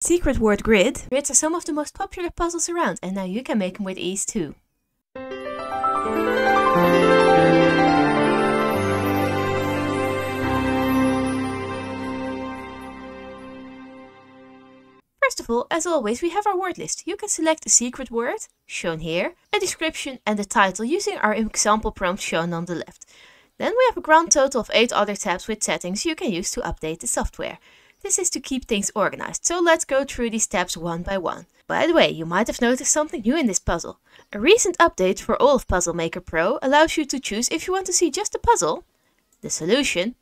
Secret word grid. Grids are some of the most popular puzzles around, and now you can make them with ease too. First of all, as always, we have our word list. You can select a secret word, shown here, a description and a title using our example prompt shown on the left. Then we have a grand total of 8 other tabs with settings you can use to update the software. This is to keep things organized, so let's go through these tabs one by one. By the way, you might have noticed something new in this puzzle. A recent update for all of Puzzle Maker Pro allows you to choose if you want to see just the puzzle, the solution,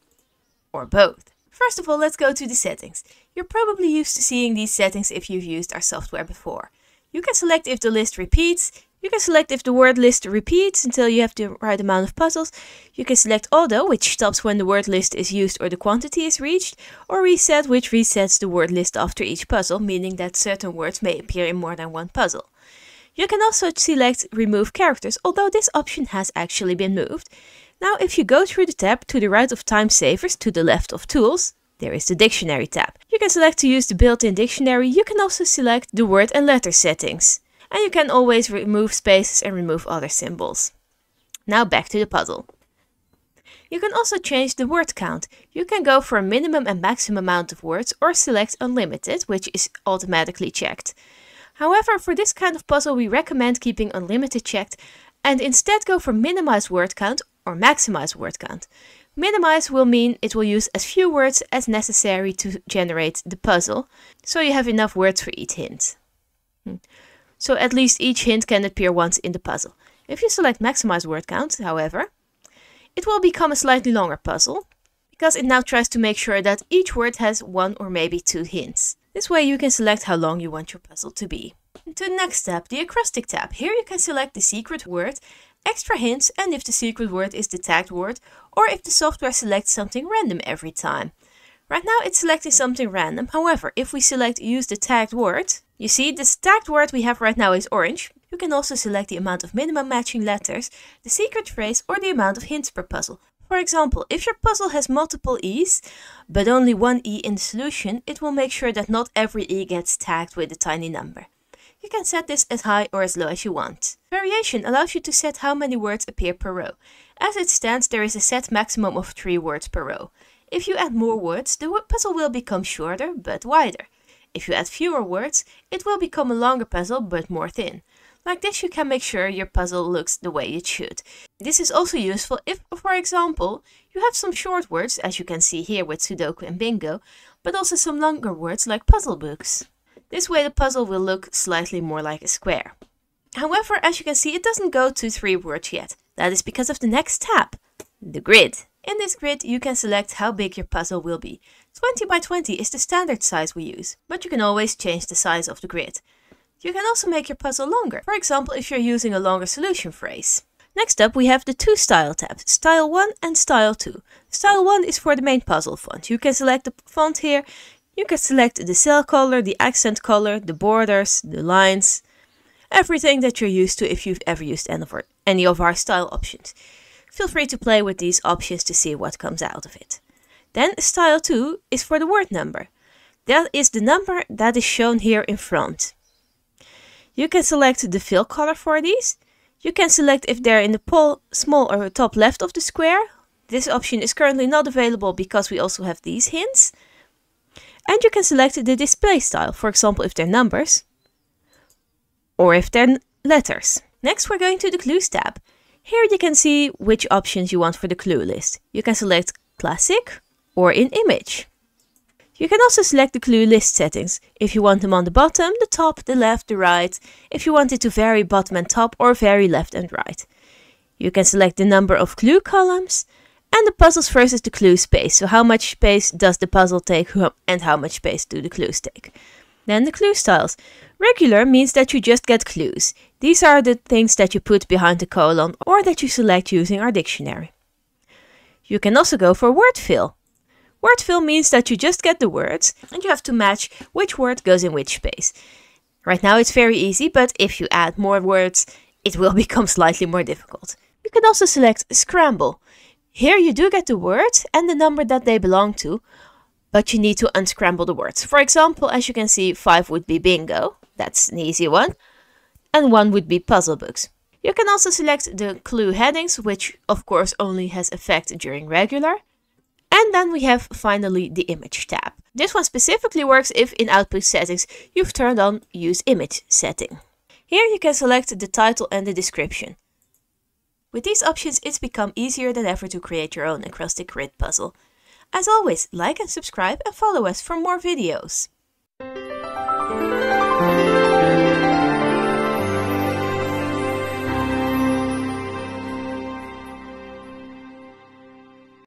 or both. First of all, let's go to the settings. You're probably used to seeing these settings if you've used our software before. You can select if the list repeats. You can select if the word list repeats until you have the right amount of puzzles. You can select auto, which stops when the word list is used or the quantity is reached, or reset, which resets the word list after each puzzle, meaning that certain words may appear in more than one puzzle. You can also select remove characters, although this option has actually been moved. Now if you go through the tab to the right of time savers, to the left of tools, there is the dictionary tab. You can select to use the built-in dictionary. You can also select the word and letter settings. And you can always remove spaces and remove other symbols. Now back to the puzzle. You can also change the word count. You can go for a minimum and maximum amount of words or select unlimited, which is automatically checked. However, for this kind of puzzle we recommend keeping unlimited checked and instead go for minimize word count or maximize word count. Minimize will mean it will use as few words as necessary to generate the puzzle, so you have enough words for each hint. So at least each hint can appear once in the puzzle. If you select maximize word count, however, it will become a slightly longer puzzle, because it now tries to make sure that each word has 1 or maybe 2 hints. This way you can select how long you want your puzzle to be. To the next tab, the Acrostic tab. Here you can select the secret word, extra hints, and if the secret word is the tagged word, or if the software selects something random every time. Right now it's selecting something random. However, if we select use the tagged word, you see this tagged word we have right now is orange. You can also select the amount of minimum matching letters, the secret phrase, or the amount of hints per puzzle. For example, if your puzzle has multiple E's, but only one E in the solution, it will make sure that not every E gets tagged with a tiny number. You can set this as high or as low as you want. Variation allows you to set how many words appear per row. As it stands, there is a set maximum of 3 words per row. If you add more words, the puzzle will become shorter but wider. If you add fewer words, it will become a longer puzzle but more thin. Like this you can make sure your puzzle looks the way it should. This is also useful if, for example, you have some short words, as you can see here with Sudoku and Bingo, but also some longer words like puzzle books. This way the puzzle will look slightly more like a square. However, as you can see, it doesn't go to 3 words yet. That is because of the next tab, the grid. In this grid you can select how big your puzzle will be. 20 by 20 is the standard size we use, but you can always change the size of the grid. You can also make your puzzle longer, for example if you're using a longer solution phrase. Next up we have the 2 style tabs, Style 1 and Style 2. Style 1 is for the main puzzle font. You can select the font here. You can select the cell color, the accent color, the borders, the lines, everything that you're used to if you've ever used any of our style options. Feel free to play with these options to see what comes out of it. Then Style 2 is for the word number. That is the number that is shown here in front. You can select the fill color for these. You can select if they're in the small or top left of the square. This option is currently not available because we also have these hints. And you can select the display style, for example if they're numbers or if they're letters. Next we're going to the Clues tab. Here you can see which options you want for the clue list. You can select Classic or in Image. You can also select the clue list settings, if you want them on the bottom, the top, the left, the right, if you want it to vary bottom and top or vary left and right. You can select the number of clue columns and the puzzles versus the clue space. So how much space does the puzzle take and how much space do the clues take. Then the clue styles. Regular means that you just get clues. These are the things that you put behind the colon or that you select using our dictionary. You can also go for word fill. Word fill means that you just get the words and you have to match which word goes in which space. Right now it's very easy, but if you add more words, it will become slightly more difficult. You can also select scramble. Here you do get the words and the number that they belong to, but you need to unscramble the words. For example, as you can see, 5 would be bingo, that's an easy one, and 1 would be puzzle books. You can also select the clue headings, which of course only has effect during regular. And then we have finally the image tab. This one specifically works if in output settings you've turned on use image setting. Here you can select the title and the description. With these options it's become easier than ever to create your own Acrostic Grid puzzle. As always, like and subscribe and follow us for more videos.